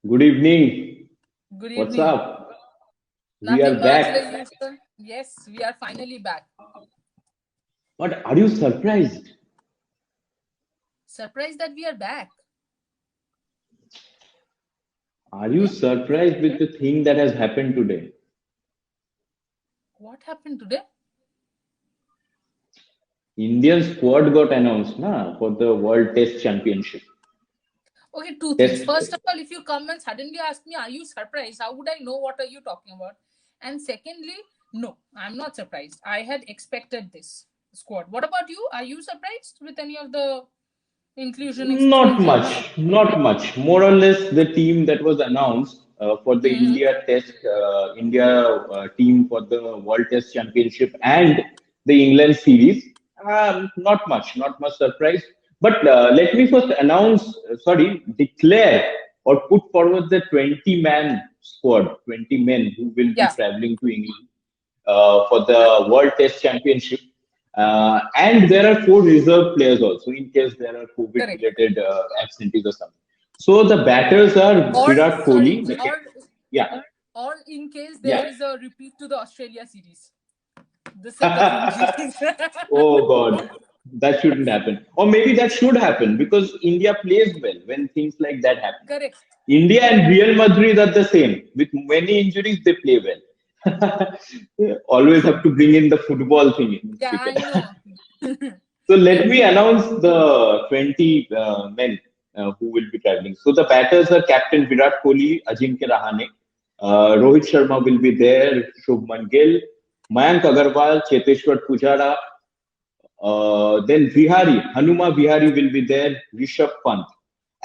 Good evening. Good What's evening. up? We Nothing are much, back. like usual. Yes, we are finally back. But are you surprised? Surprised that we are back. Are you Hmm? surprised with the thing that has happened today? What happened today? Indian squad got announced for the World Test Championship. Okay, two things. Test. First of all, if you come and suddenly ask me, are you surprised? How would I know what are you talking about? And secondly, no, I'm not surprised. I had expected this squad. What about you? Are you surprised with any of the inclusion, Not exclusions? much. Not much. More or less, the team that was announced for the Mm-hmm. India team for the World Test Championship and the England series. Not much. Not much surprise. But let me first declare or put forward the 20-man squad, 20 men who will be Yeah, traveling to England for the World Test Championship. And there are four reserve players also in case there are COVID correct. related absentees or something. So the batters are Or, Virat sorry, Kohli, yeah, or in case there yeah. is a repeat to the Australia series. This is the thinking. Oh God, that shouldn't happen. Or maybe that should happen because India plays well when things like that happen. Correct. India and Real Madrid are the same. With many injuries, they play well. Always have to bring in the football thing in Yeah, cricket. I know. So let me announce the 20 men who will be traveling. So the batters are Captain Virat Kohli, Ajinkya Rahane, Rohit Sharma will be there, Shubman Gill, Mayank Agarwal, Cheteshwar Pujara, then Vihari, Hanuma Vihari will be there, Rishabh Pant.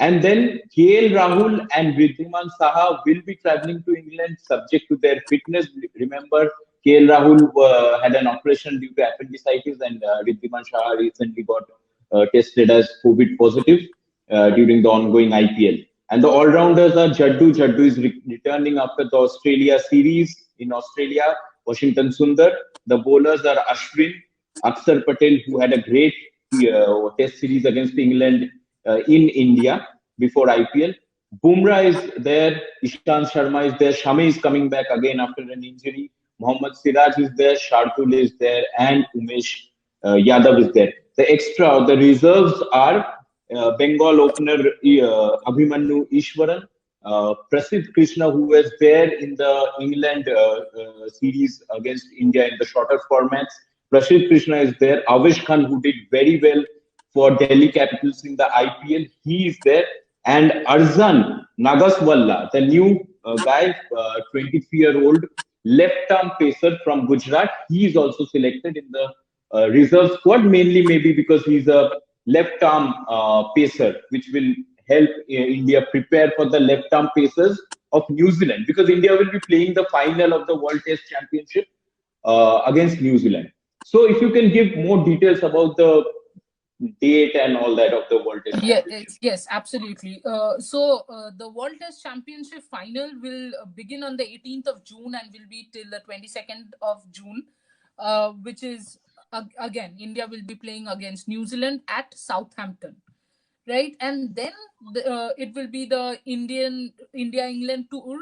And then KL Rahul and Wriddhiman Saha will be traveling to England subject to their fitness. Remember, KL Rahul had an operation due to appendicitis, and Wriddhiman Saha recently got tested as COVID positive during the ongoing IPL. And the all-rounders are Jaddu. Jaddu is returning after the Australia series in Australia. Washington Sundar. The bowlers are Ashwin, Akshar Patel, who had a great test series against England in India before IPL. Bumrah is there, Ishant Sharma is there, Shami is coming back again after an injury. Mohammad Siraj is there, Shardul is there, and Umesh Yadav is there. The reserves are Bengal opener Abhimanyu Ishwaran, Prasidh Krishna, who was there in the England series against India in the shorter formats. Prasidh Krishna is there. Avish Khan, who did very well for Delhi Capitals in the IPL, he is there. And Arzan Nagaswalla, the new guy, 23-year-old left-arm pacer from Gujarat, he is also selected in the reserve squad, mainly maybe because he's a left-arm pacer, which will help India prepare for the left-arm pacers of New Zealand, because India will be playing the final of the World Test Championship against New Zealand. So, if you can give more details about the date and all that of the World Test Yeah, Championship. yes, absolutely. So the World Test Championship final will begin on the 18th of June and will be till the 22nd of June, which is again India will be playing against New Zealand at Southampton, right? And then it will be the India England tour,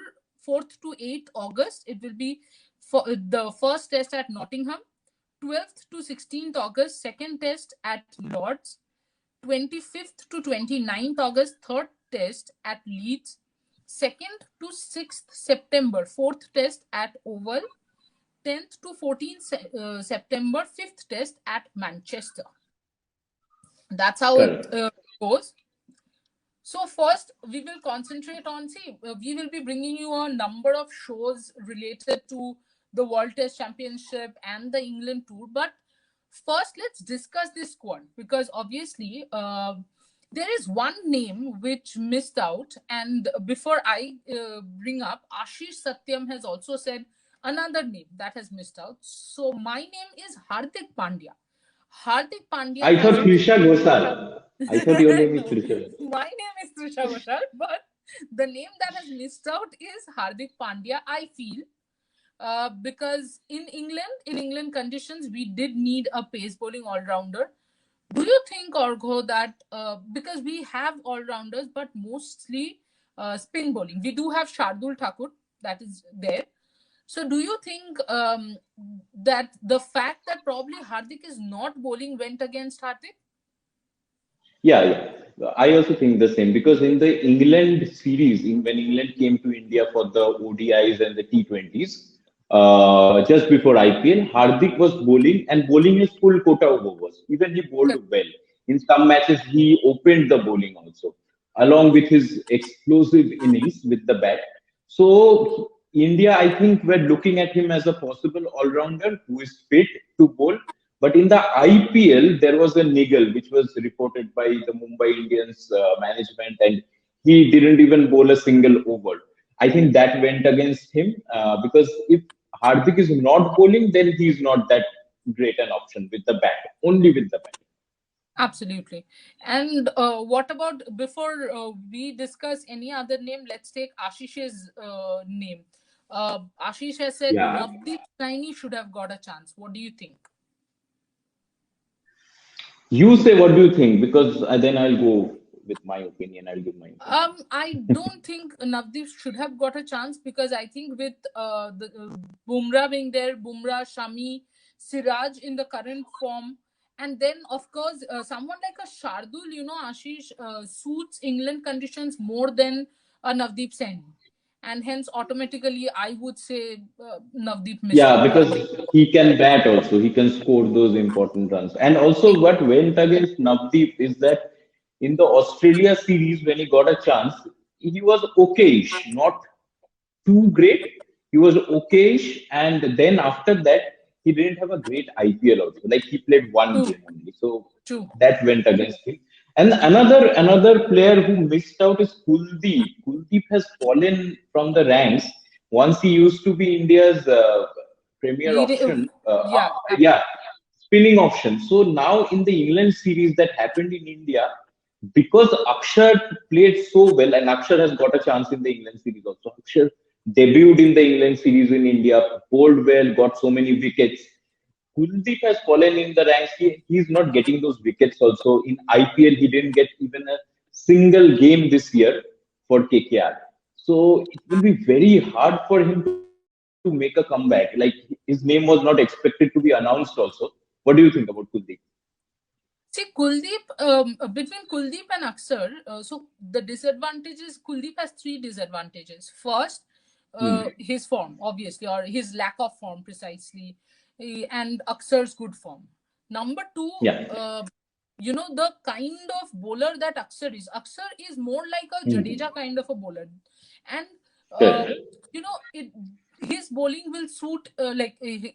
4th to 8th August. It will be for the first test at Nottingham, 12th to 16th August, second test at Lords, 25th to 29th August, third test at Leeds, 2nd to 6th September, fourth test at Oval, 10th to 14th September, fifth test at Manchester. That's how it Correct. goes. So first, we will concentrate on, see, we will be bringing you a number of shows related to the World Test Championship and the England tour. But first, let's discuss this squad, because obviously there is one name which missed out. And before I bring up, Ashish Satyam has also said another name that has missed out. So my name is Hardik Pandya. Hardik Pandya I thought has Trisha been Ghosal. I thought your name is no, Trisha Ghosal. my name is Trisha Ghoshal, but the name that has missed out is Hardik Pandya, I feel. Because in England conditions, we did need a pace bowling all rounder. Do you think, Orgo, that because we have all rounders, but mostly spin bowling. We do have Shardul Thakur that is there. So do you think that the fact that probably Hardik is not bowling went against Hardik? Yeah, yeah. I also think the same because in the England series, when England came to India for the ODIs and the T20s, just before IPL, Hardik was bowling and bowling his full quota of overs. Even he bowled Correct. well. In some matches, he opened the bowling also, along with his explosive innings with the bat. So India, I think, we're looking at him as a possible all-rounder who is fit to bowl. But in the IPL, there was a niggle which was reported by the Mumbai Indians management, and he didn't even bowl a single over. I think that went against him because if Hardik is not bowling, then he's not that great an option with the bat, only with the bat. Absolutely. And what about before we discuss any other name? Let's take Ashish's name. Ashish has said Yeah. Navdeep Saini should have got a chance. What do you think? You say what do you think? Because then I'll go with my opinion. I'll give my opinion. I don't think Navdeep should have got a chance because I think with the Bumrah being there, Bumrah, Shami, Siraj in the current form, and then of course someone like a Shardul, Ashish suits England conditions more than Navdeep Sen, and hence automatically I would say Navdeep missed Yeah, out. because he can bat also. He can score those important runs. And also, what went against Navdeep is that in the Australia series, when he got a chance, he was okayish, not too great. He was okayish, and then after that, he didn't have a great IPL also. Like he played one True, game only, so true. that went against him. And another player who missed out is Kuldeep. Kuldeep has fallen from the ranks. Once he used to be India's premier Leading, option, yeah, yeah, spinning option. So now in the England series that happened in India, because Akshar played so well, and Akshar has got a chance in the England series also. Akshar debuted in the England series in India, bowled well, got so many wickets. Kuldeep has fallen in the ranks. He's not getting those wickets also. In IPL, he didn't get even a single game this year for KKR. So it will be very hard for him to make a comeback. Like his name was not expected to be announced also. What do you think about Kuldeep? See, Kuldeep, between Kuldeep and Aksar, so the disadvantages, Kuldeep has three disadvantages. First, Hmm. his form, obviously, or his lack of form, precisely, and Aksar's good form. Number two, Yeah. the kind of bowler that Aksar is. Aksar is more like a Hmm. Jadeja kind of a bowler. And, Correct. it his bowling will suit,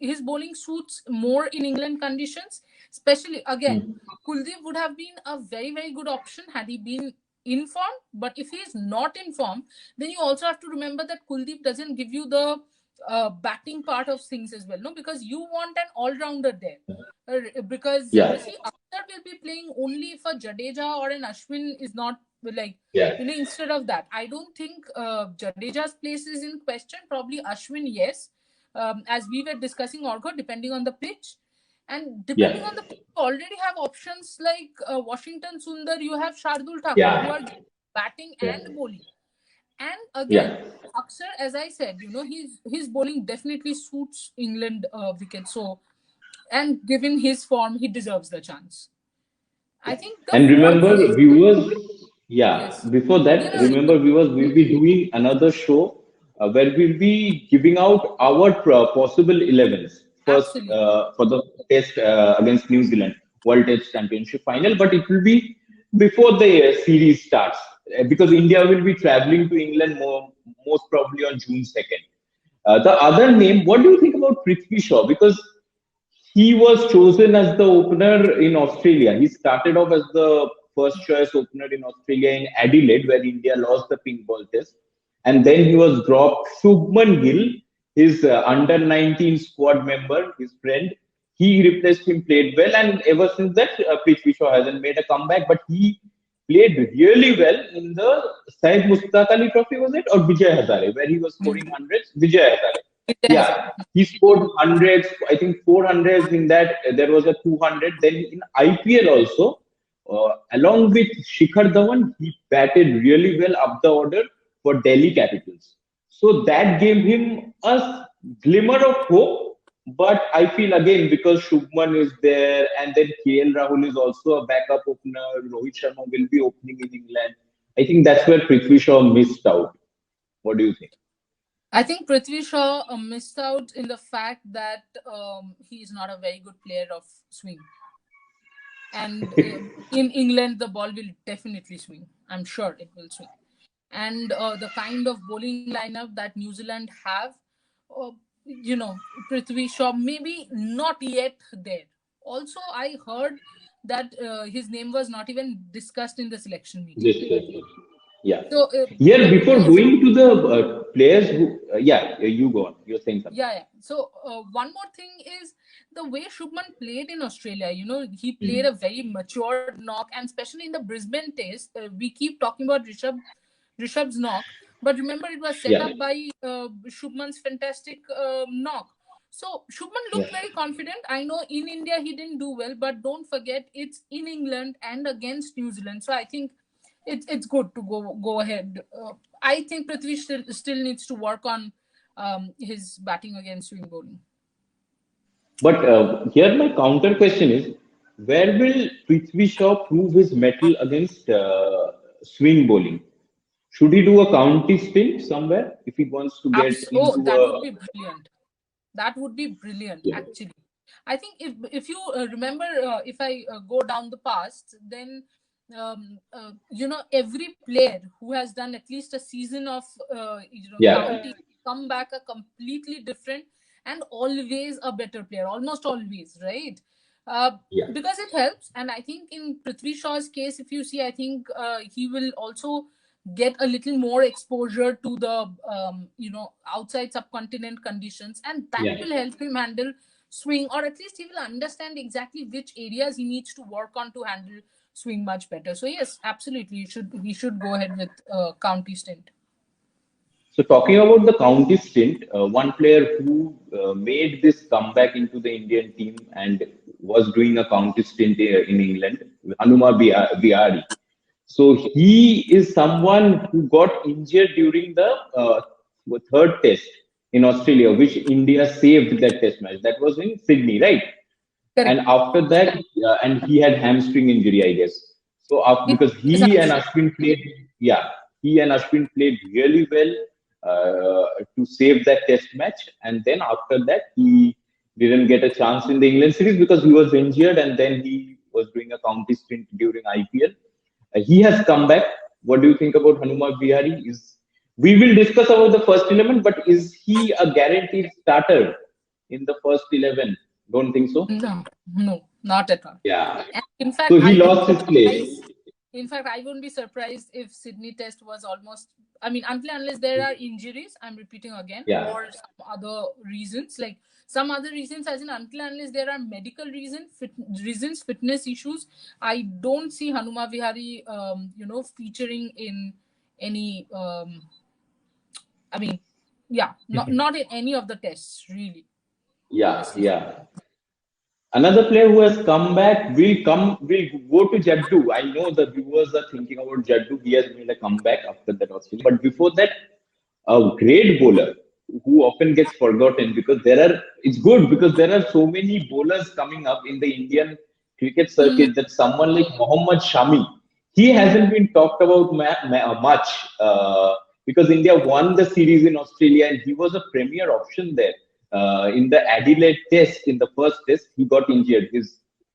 his bowling suits more in England conditions, especially again. Hmm. Kuldeep would have been a very, very good option had he been in form. But if he is not in form, then you also have to remember that Kuldeep doesn't give you the batting part of things as well, no? Because you want an all rounder there. Because Yeah. see, Akhtar will be playing only if a Jadeja or an Ashwin is not like, Yeah. instead of that. I don't think Jadeja's place is in question. Probably Ashwin, yes. As we were discussing, Orgo, depending on the pitch. And depending Yeah. on the pitch, you already have options like Washington Sundar, you have Shardul Thakur, who Yeah. are batting Yeah. and bowling. And again, Yeah. Aksar, as I said, his bowling definitely suits England wicket. So, and given his form, he deserves the chance. I think the And fourth remember, place, viewers, yeah, yes, before no, that, no, remember, viewers, we'll be doing another show where we'll be giving out our possible 11s first absolutely. for the test against New Zealand World Test Championship final, but it will be before the series starts because India will be traveling to England most probably on June 2nd. The other name, what do you think about Prithvi Shaw? Because he was chosen as the opener in Australia. He started off as the first choice opener in Australia in Adelaide, where India lost the pink ball test. And then he was dropped. Shubman Gill, his under 19 squad member, his friend, he replaced him, played well. And ever since that, Prithvi Shaw hasn't made a comeback, but he played really well in the Syed Mustaq Ali Trophy, was it? Or Vijay Hazare, where he was scoring hundreds? Vijay Hazare. Vijay Yeah, Hazard. he scored hundreds. I think 400s in that. There was a 200. Then in IPL also, along with Shikhar Dhawan, he batted really well up the order for Delhi Capitals. So that gave him a glimmer of hope. But I feel again because Shubman is there and then KL Rahul is also a backup opener. Rohit Sharma will be opening in England. I think that's where Prithvi Shaw missed out. What do you think? I think Prithvi Shaw missed out in the fact that he is not a very good player of swing. And in England, the ball will definitely swing. I'm sure it will swing. And the kind of bowling lineup that New Zealand have, uh, Prithvi Shaw maybe not yet there. Also, I heard that his name was not even discussed in the selection meeting. This question. Yeah. So Here, before yes, going to the players who, you go on. You're saying something. yeah. So one more thing is the way Shubman played in Australia. He played Hmm. a very matured knock, and especially in the Brisbane test, we keep talking about Rishabh's knock, but remember it was set Yeah. up by Shubman's fantastic knock. So Shubman Yeah. looked very confident. I know in India he didn't do well, but don't forget it's in England and against New Zealand. So I think it's good to go ahead. I think Prithvi still needs to work on his batting against swing bowling. But here my counter question is, where will Prithvi Shaw prove his mettle against swing bowling? Should he do a county stint somewhere if he wants to get Oh, into that would a be brilliant. That would be brilliant, yeah, actually. I think if you remember, if I go down the past, then every player who has done at least a season of yeah, county come back a completely different and always a better player, almost always, right? Uh, yeah, because it helps, and I think in Prithvi Shaw's case, if you see, I think he will also get a little more exposure to the outside subcontinent conditions, and that yeah. will help him handle swing, or at least he will understand exactly which areas he needs to work on to handle swing much better. So yes, absolutely, he should go ahead with county stint. So talking about the county stint, one player who made this comeback into the Indian team and was doing a county stint in England, Vihari. So he is someone who got injured during the third test in Australia, which India saved that test match. That was in Sydney, right? And Correct. after that, and he had hamstring injury, I guess. So It because is he and hamstring. Ashwin played, yeah, he and Ashwin played really well to save that test match. And then after that, he didn't get a chance in the England series because he was injured, and then he was doing a county stint during IPL. He has come back. What do you think about Hanuma Vihari? We will discuss about the first 11, but is he a guaranteed starter in the first 11? Don't think so. No, no, not at all. Yeah. And in fact, So he I wouldn't lost be his place. surprised. In fact, I wouldn't be surprised if Sydney Test was almost. I mean, until unless there are injuries, I'm repeating again, Yeah. or some other reasons, like some other reasons, as in until unless there are medical reasons, fitness issues, I don't see Hanuma Vihari, featuring in any. I mean, yeah, not in any of the tests, really, Yeah. honestly speaking. Yeah. Another player who has come back will go to Jaddu. I know the viewers are thinking about Jaddu. He has made a comeback after that Australia. But before that, a great bowler who often gets forgotten because it's good because there are so many bowlers coming up in the Indian cricket Mhm. circuit that someone like Mohammad Shami, he hasn't been talked about much because India won the series in Australia and he was a premier option there. In the Adelaide test, in the first test, he got injured.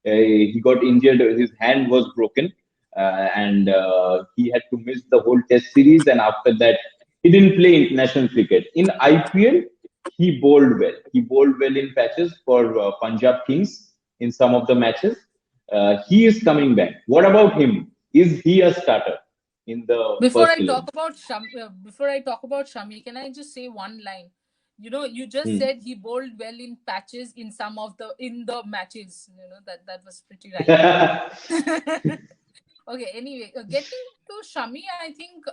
He got injured. His hand was broken, and he had to miss the whole test series. And after that, he didn't play international cricket. In IPL, he bowled well. He bowled well in patches for Punjab Kings in some of the matches. He is coming back. What about him? Is he a starter in the Before first I talk 11? about Shami, can I just say one line? You just Hmm. said he bowled well in patches in the matches. That was pretty rhyming. Okay. Anyway, getting to Shami, I think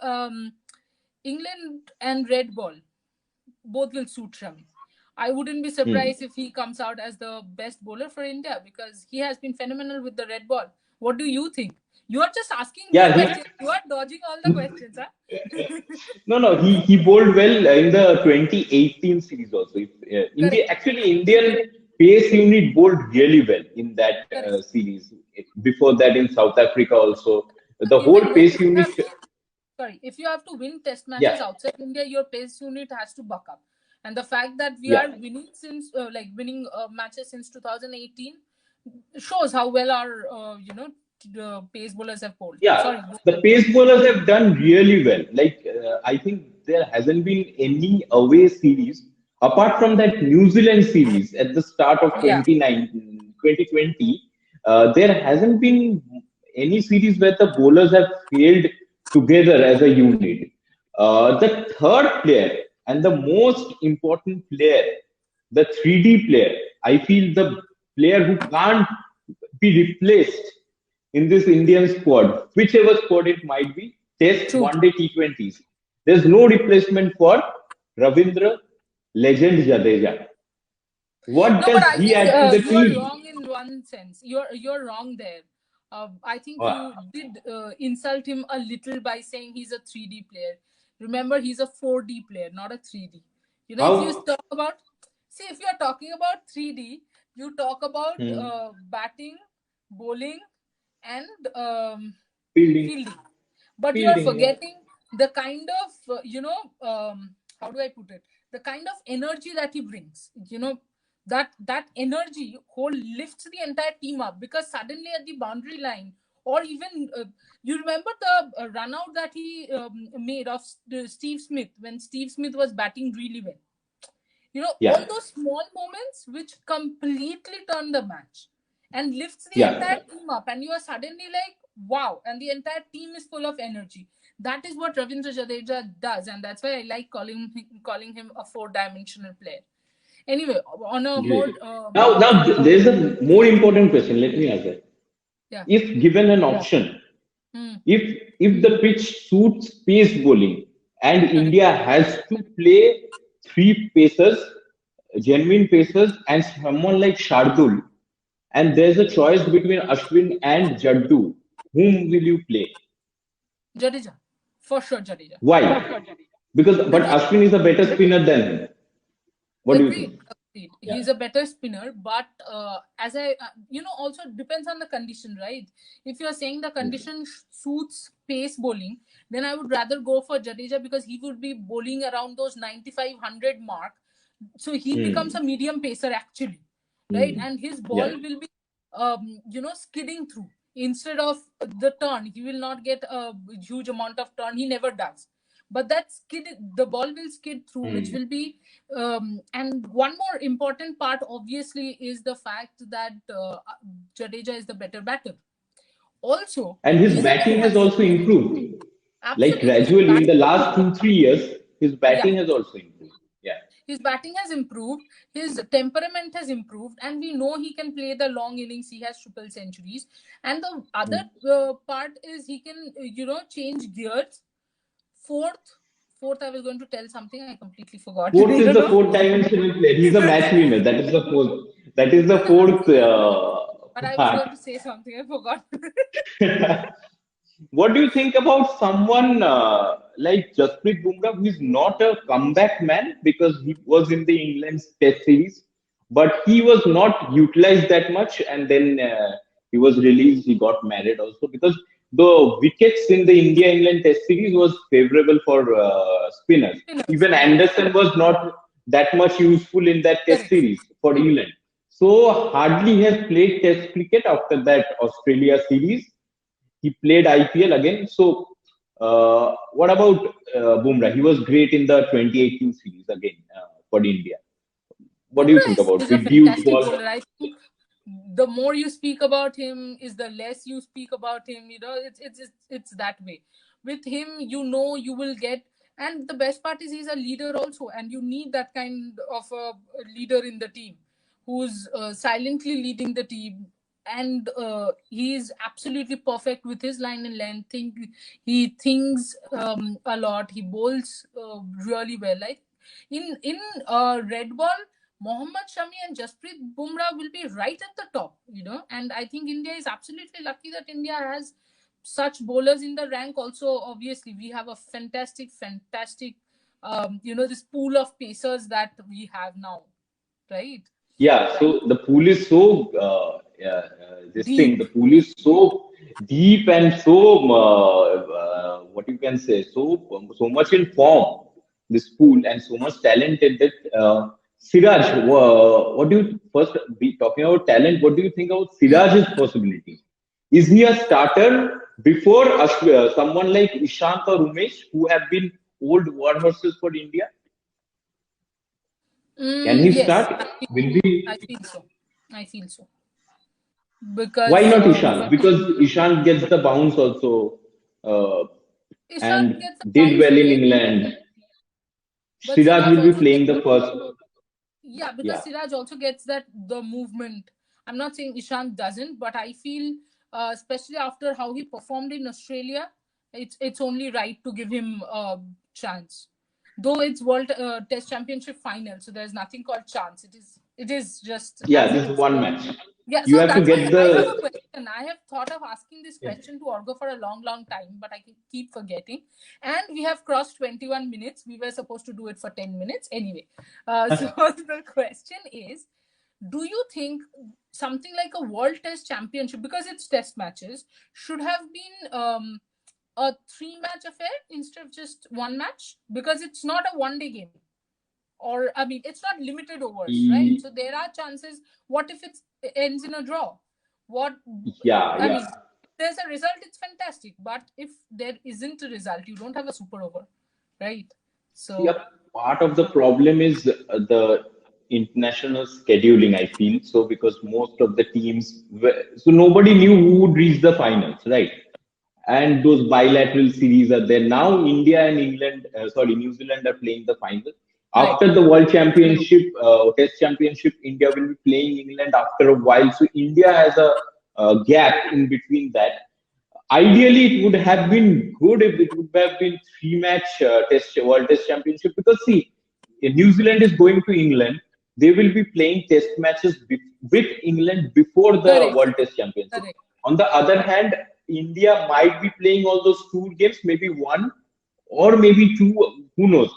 England and red ball both will suit Shami. I wouldn't be Hmm. surprised if he comes out as the best bowler for India because he has been phenomenal with the red ball. What do you think? You are just asking me Yeah, questions. You are dodging all the questions, huh? no, he bowled well in the 2018 series also. India, Correct. actually, Indian pace unit bowled really well in that Correct. series. Before that, in South Africa also, the whole Even pace if you unit. have to, sorry, if you have to win test Yeah, matches outside India, your pace unit has to buck up. And the fact that we yeah. are winning since, winning matches since 2018 shows how well our, the pace bowlers have bowled. Yeah, Sorry, go the ahead. pace bowlers have done really well. Like, I think there hasn't been any away series apart from that New Zealand series at the start of Yeah, 2020. There hasn't been any series where the bowlers have failed together as a unit. The third player and the most important player, the 3D player, I feel the player who can't be replaced in this Indian squad, whichever squad it might be, Test, true. One Day, T20s. There's no replacement for Ravindra Legend Jadeja. What No, but does I he think add to the you are team? wrong in one sense. You're wrong there. I think Uh, you did insult him a little by saying he's a 3D player. Remember, he's a 4D player, not a 3D. You know, if you how? talk about, see, if you're talking about 3D, you talk about Hmm. batting, bowling, and Fielding, fielding, but you are fielding, yeah. forgetting the kind of how do I put it, the kind of energy that he brings, that energy whole lifts the entire team up, because suddenly at the boundary line, or even you remember the run out that he made of Steve Smith when Steve Smith was batting really well. All Yeah, those small moments which completely turn the match and lifts the entire yeah. team up, and you are suddenly like, wow, and the entire team is full of energy. That is what Ravindra Jadeja does, and that's why I like calling him a four-dimensional player. Anyway, on a more Great. Now there's a more important question. Let me ask that. yeah. If given an option, Hmm. if the pitch suits pace bowling and Correct. India has to play three pacers, genuine pacers, and someone like Shardul, and there's a choice between Ashwin and Jaddu, whom will you play? Jadeja, for sure, Jadeja. Why? Because but Because Ashwin is a better spinner than him. What do you agreed, think? agreed. Yeah. He's a better spinner, but as I, also depends on the condition, right? If you're saying the condition suits pace bowling, then I would rather go for Jadeja, because he would be bowling around those 9500 mark. So he becomes Hmm. a medium pacer actually, right? Hmm. And his ball Yeah. will be, skidding through instead of the turn. He will not get a huge amount of turn. He never does. But that skid, the ball will skid through, which Hmm. will be, and one more important part, obviously, is the fact that Jadeja is the better batter. Also, And his he's a batting very has also experienced. improved. Like Absolutely, his gradually in the batting. last 2 3 years, his Yeah, batting has also improved. Yeah. his batting has improved, his temperament has improved, and we know he can play the long innings. He has triple centuries, and the other Hmm. part is he can, change gears. Fourth, fourth, I was going to tell something. I completely forgot. Fourth is the fourth dimensional player. He's a match winner. That is the fourth. That is the fourth But I was part. going to say something. I forgot. What do you think about someone like Jasprit Bumrah, who is not a comeback man because he was in the England's Test series, but he was not utilized that much, and then he was released. He got married also because the wickets in the India-England Test series was favorable for spinners. Spinners. Even Anderson was not that much useful in that Test Correct. series for True. England. So hardly has played Test cricket after that Australia series. He played IPL again. So, what about Bumrah? He was great in the 2018 series again for India. What do you Bumrah think about is a reduced fantastic ball? bowler. I think the more you speak about him is the less you speak about him. It's that way. With him, you will get, and the best part is he's a leader also, and you need that kind of a leader in the team who's silently leading the team. And he's absolutely perfect with his line and length. He thinks a lot. He bowls really well. Like in red ball, Mohammad Shami and Jasprit Bumrah will be right at the top, and I think India is absolutely lucky that India has such bowlers in the rank also, obviously we have a fantastic this pool of pacers that we have now, right? Yeah, so the pool is so this thing. Deep. The pool is so deep and so what you can say, so much in form. This pool and so much talented that Siraj. What do you first be talking about talent? What do you think about Siraj's possibilities? Is he a starter before someone like Ishant or Umesh, who have been old warhorses for India? Can he Yes, start? Will be. I feel so. I feel so Why because not Ishant? when Because Ishant gets the bounce also uh, Ishant and gets a did bounce, well in yes, England. but Siraj Siraj will be also playing gets, the first. yeah, because Yeah, Siraj also gets that the movement. I'm not saying Ishant doesn't, but I feel, especially after how he performed in Australia, it's only right to give him a chance. Though it's World Test Championship final, so there's nothing called chance. It is just yeah, as it this is is. one match. Yeah, You so have to that's why get I have a the. question. I have thought of asking this question to Orgo for a long, long time, but I keep forgetting. And we have crossed 21 minutes. We were supposed to do it for 10 minutes. Anyway, so the question is, do you think something like a World Test Championship, because it's test matches, should have been a three-match affair instead of just one match? Because it's not a one-day game, or I mean, it's not limited overs, right? E- So there are chances. What if it ends in a draw? What Yeah, I mean, yeah. there's a result, it's fantastic. But if there isn't a result, you don't have a super over, right? See, a So part of the problem is the international scheduling, I feel. So, because most of the teams, so nobody knew who would reach the finals, right? And those bilateral series are there. Now, India and New Zealand are playing the final. correct. After the World Championship, Test Championship, India will be playing England after a while. So, India has a gap in between that. Ideally, it would have been good if it would have been three-match Test World Test Championship because see, New Zealand is going to England. They will be playing Test matches with England before the Correct. World Test Championship. Correct. On the other hand, India might be playing all those tour games, maybe one or maybe two. Who knows?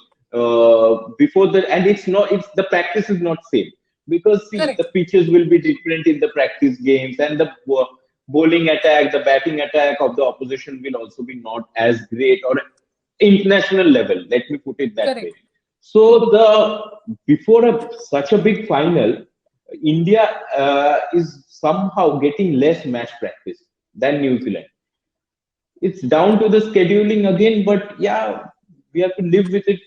Before the and it's not. It's the practice is not same because see the Correct. pitches will be different in the practice games and the bowling attack, the batting attack of the opposition will also be not as great or international level. Let me put it that way. Correct. So the before such a big final, India is somehow getting less match practice than New Zealand. It's down to the scheduling again, but yeah, we have to live with it.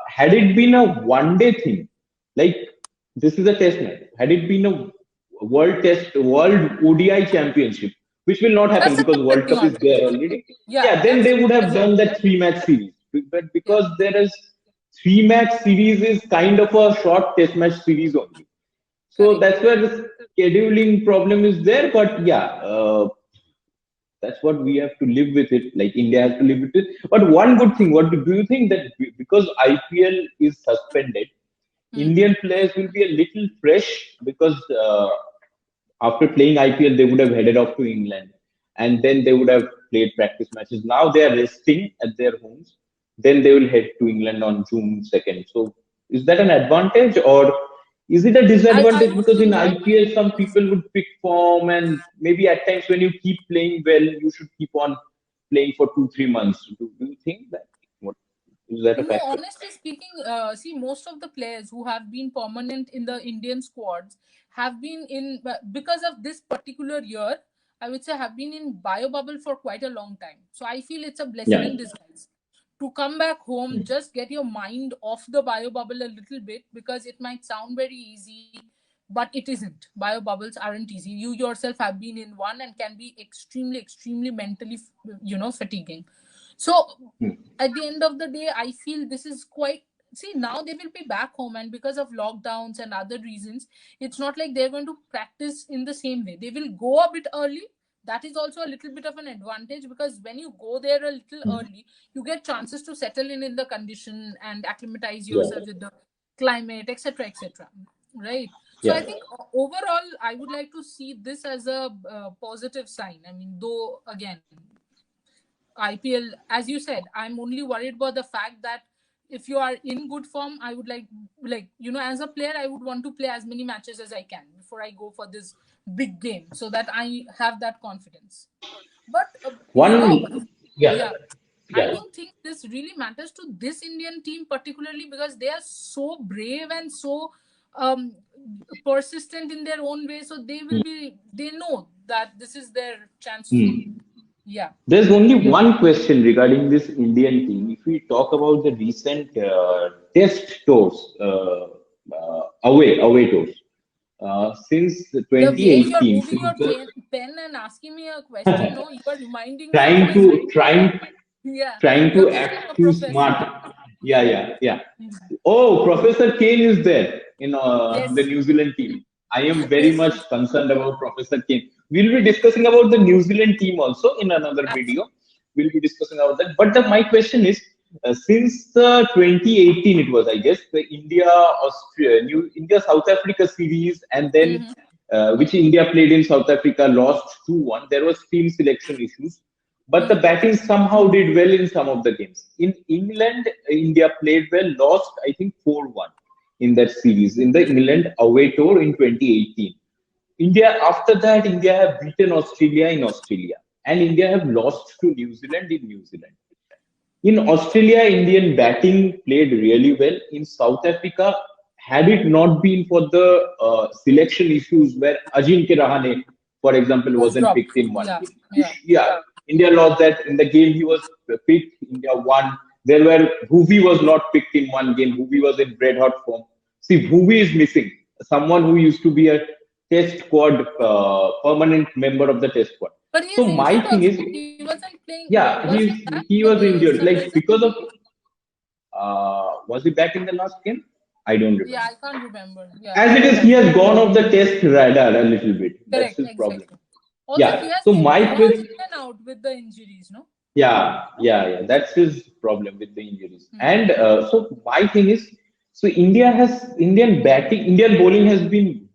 Had it been a one-day thing, like this is a test match, had it been a World ODI Championship, which will not happen That's a because World different thing Cup is there altogether. already. Yeah, Yeah, then that's they would have different. done that three-match series. But Yeah. because there is three-match series is kind of a short test match series only. So Correct. that's where the scheduling problem is there. But yeah, that's what we have to live with it. Like India has to live with it. But one good thing, what do you think that because IPL is suspended, Hmm. Indian players will be a little fresh because after playing IPL, they would have headed off to England and then they would have played practice matches. Now they are resting at their homes. Then they will head to England on June 2nd. So is that an advantage or is it a I disadvantage? would Because in say, IPL, some people would pick form and maybe at times when you keep playing well, you should keep on playing for 2, 3 months. Do you think that? What is that a no, factor? honestly speaking, see, most of the players who have been permanent in the Indian squads have been in, because of this particular year, I would say, have been in bio bubble for quite a long time. So I feel it's a blessing Yeah. in disguise to come back home, just get your mind off the bio bubble a little bit, because it might sound very easy, but it isn't. Bio bubbles aren't easy. You yourself have been in one and can be extremely, extremely mentally, fatiguing. So at the end of the day, I feel this is quite, see, now they will be back home, and because of lockdowns and other reasons, it's not like they're going to practice in the same way. They will go a bit early. That is also a little bit of an advantage, because when you go there a little early, you get chances to settle in the condition and acclimatize Yeah. yourself with the climate, etc., etc., right? So I Yeah. think overall I would like to see this as a positive sign. I mean, though again, IPL, as you said, I'm only worried about the fact that if you are in good form, I would as a player, I would want to play as many matches as I can before I go for this big game, so that I have that confidence. But One, yeah, yeah, I yeah. don't think this really matters to this Indian team particularly, because they are so brave and so um, persistent in their own way. So they know that this is their chance to, Hmm. yeah. There's only one question regarding this Indian team. If we talk about the recent test tours, away tours, since The way you're 2018, moving since your the pen and asking me a question, no, you are reminding me of trying my to school. trying Yeah, trying you're to becoming act a too professor. smart. Yeah, yeah, yeah. Oh, Professor Kane is there in the Yes, New Zealand team. I am very yes, much concerned about Professor Kane. We'll be discussing about the New Zealand team also in another video. absolutely. We'll be discussing about that. But my question is, since the 2018, it was, I guess, the India South Africa series, and then Hmm. which India played in South Africa, lost 2-1. There was team selection issues, but the Hmm. batting somehow did well in some of the games. In England, India played well, lost I think 4-1 in that series in the England away tour in 2018. India after that, India have beaten Australia in Australia, and India have lost to New Zealand in New Zealand. In Australia, Indian batting played really well. In South Africa, had it not been for the selection issues where Ajinkya Rahane, for example, Was wasn't dropped. picked in one Yeah, game. yeah. Yeah, India lost that. In the game he was picked, India won. There were Bhuvi was not picked in one game. Bhuvi was in red hot form. See, Bhuvi is missing. Someone who used to be a test squad, permanent member of the test squad. But he So is my injured thing also. is, He wasn't playing. Was yeah, he back he with was the injured, like Sunrisers? because of was he back in the last game? I don't Yeah, I remember. can't remember. Yeah, As it is, he has gone off the test radar a little bit. That's correct, his problem. exactly. Also, he Yeah. has So been my he was question, in and out with the injuries, no? yeah. That's his problem with the injuries. Hmm. And so my thing is, so Indian bowling has been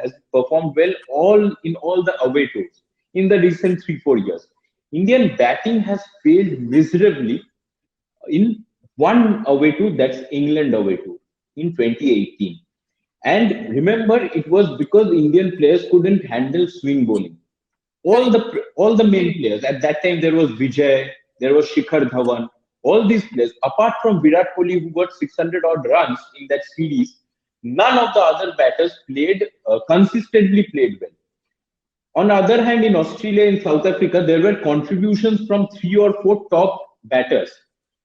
has performed well in all the away tours in the recent 3 4 years. Indian batting has failed miserably in one away tour, that's England away tour in 2018. And remember, it was because Indian players couldn't handle swing bowling. Correct. All the main players at that time, there was Vijay, there was Shikhar Dhawan, all these players apart from Virat Kohli, who got 600 odd runs in that series. None of the other batters played consistently played well. On the other hand, in Australia and South Africa, there were contributions from 3 or 4 top batters.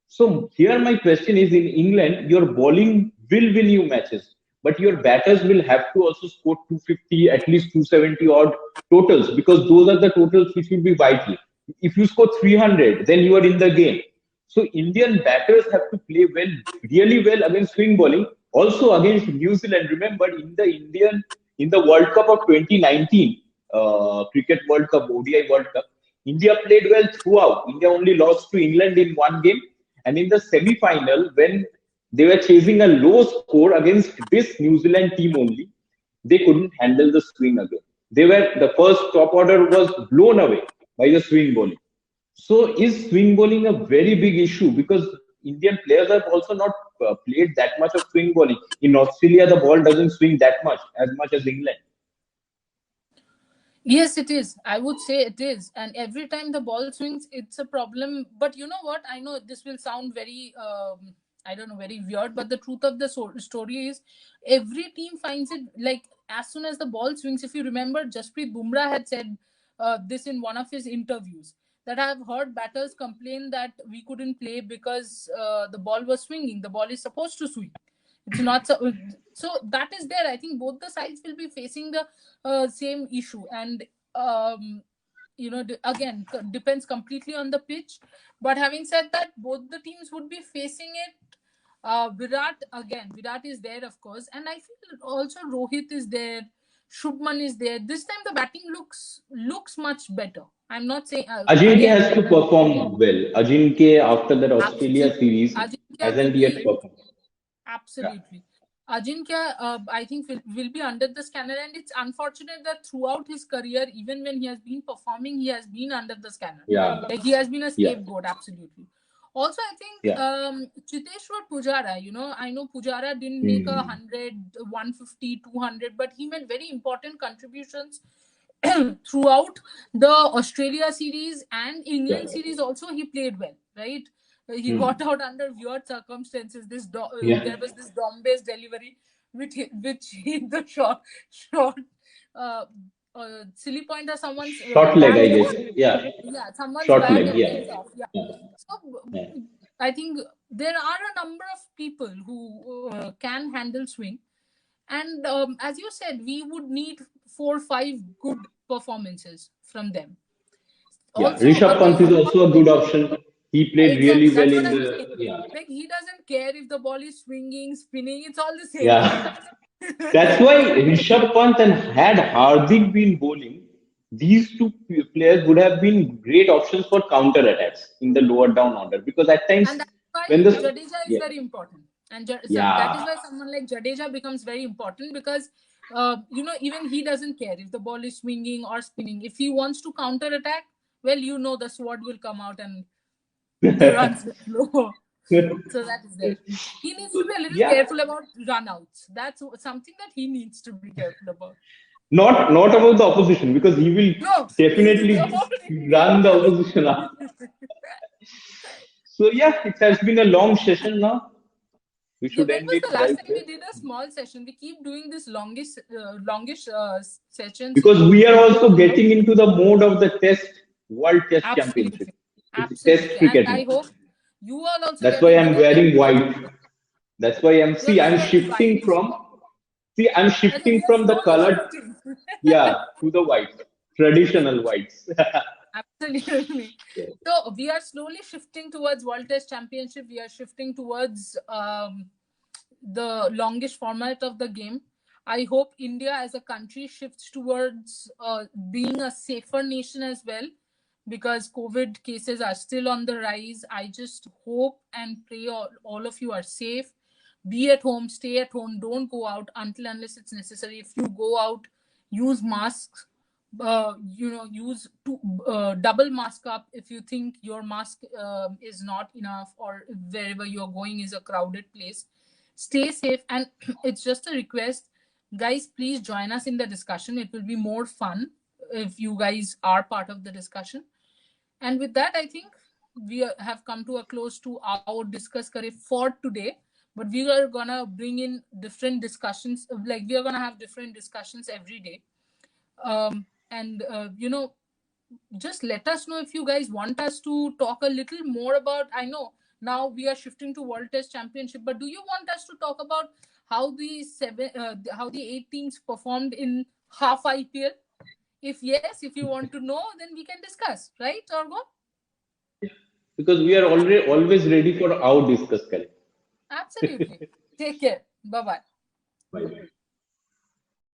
So here my question is: in England, your bowling will win you matches, but your batters will have to also score 250, at least 270 odd totals, because those are the totals which will be vital. If you score 300, then you are in the game. So Indian batters have to play well, really well against swing bowling. Also against New Zealand. Remember in the World Cup of 2019, Cricket World Cup, ODI World Cup, India played well throughout. India only lost to England in one game, and in the semi-final, when they were chasing a low score against this New Zealand team only, they couldn't handle the swing again. The first top order was blown away by the swing bowling. So is swing bowling a very big issue? Because Indian players have also not played that much of swing bowling. In Australia, the ball doesn't swing that much as England. Yes, it is. I would say it is. And every time the ball swings, it's a problem. But you know what? I know this will sound very, I don't know, very weird. But the truth of the story is, every team finds it like as soon as the ball swings. If you remember, Jasprit Bumrah had said this in one of his interviews, that I have heard batters complain that we couldn't play because the ball was swinging. The ball is supposed to swing. It's not so that is there. I think both the sides will be facing the same issue, and um, again, depends completely on the pitch. But having said that, both the teams would be facing it. Virat is there, of course, and I feel also Rohit is there, Shubman is there. This time the batting looks much better. I'm not saying Ajinkya again. has to perform well. Ajinkya, after that Australia Absolutely, series, Ajinkya will hasn't yet be performed. Yeah. absolutely. Ajinkya, I think will be under the scanner, and it's unfortunate that throughout his career, even when he has been performing, he has been under the scanner. Yeah, Like he has been a yeah, scapegoat, absolutely. Also, I think yeah. Chiteshwar Pujara, I know Pujara didn't make a Hmm. 100, 150, 200, but he made very important contributions throughout the Australia series and Yeah. England series. Also, he played well, right? He got Hmm. out under weird circumstances. Yeah. There was this dom-based delivery, which hit the short, uh, silly point, or someone's Short leg, back. I guess. Yeah. Yeah, someone's Short back leg. and Yeah. went off. Yeah. Yeah. So Yeah. I think there are a number of people who can handle swing, and as you said, we would need 4 5 good performances from them. Yeah. Also, Rishabh Pant is again, also a good option. He played exactly, really well that's what in I'm the. saying. Yeah. Like, he doesn't care if the ball is swinging, spinning, it's all the same to him. Yeah. That's why Rishabh Pant and had Hardik been bowling, these two players would have been great options for counter attacks in the lower down order because at times And that's why when the Jadeja is yeah very important. And so that is yeah why someone like Jadeja becomes very important, because even he doesn't care if the ball is swinging or spinning. If he wants to counter attack, well, the sword will come out and the runs will flow. So that is there. He needs to be a little yeah careful about run outs. That's something that he needs to be careful about. not about the opposition because he will No, definitely about India. run the opposition up. So yeah, it has been a long session now. We Yeah, should when end was it the last right time we here did a small session? We keep doing this longish sessions. because we are also getting into the mode of the World Test Championship. Absolutely, It's Test absolutely, and cricket I now. hope you all also That's get why into I'm that. And wearing white. That's why you're I'm going on with shifting white. from I'm Okay, we shifting are from the slowly colored shifting. yeah to the white traditional whites. Absolutely. Yeah. So we are slowly shifting towards World Test Championship. We are shifting towards the longish format of the game. I hope India as a country shifts towards being a safer nation as well, because COVID cases are still on the rise. I just hope and pray all of you are safe. Be at home, stay at home, don't go out until unless it's necessary. If you go out, use masks. Use double mask up if you think your mask is not enough, or wherever you're going is a crowded place. Stay safe, and it's just a request, guys, please join us in the discussion. It will be more fun if you guys are part of the discussion. And with that, I think we have come to a close to our discuss kare for today. But we are gonna bring in different discussions, like we are gonna have different discussions every day. And just let us know if you guys want us to talk a little more about. I know now we are shifting to World Test Championship, but do you want us to talk about how the 8 teams performed in half IPL? If yes, if you want to know, then we can discuss, right, Orgo? Because we are already always ready for our discuss. Correct. Absolutely. Take care. Bye bye. Bye.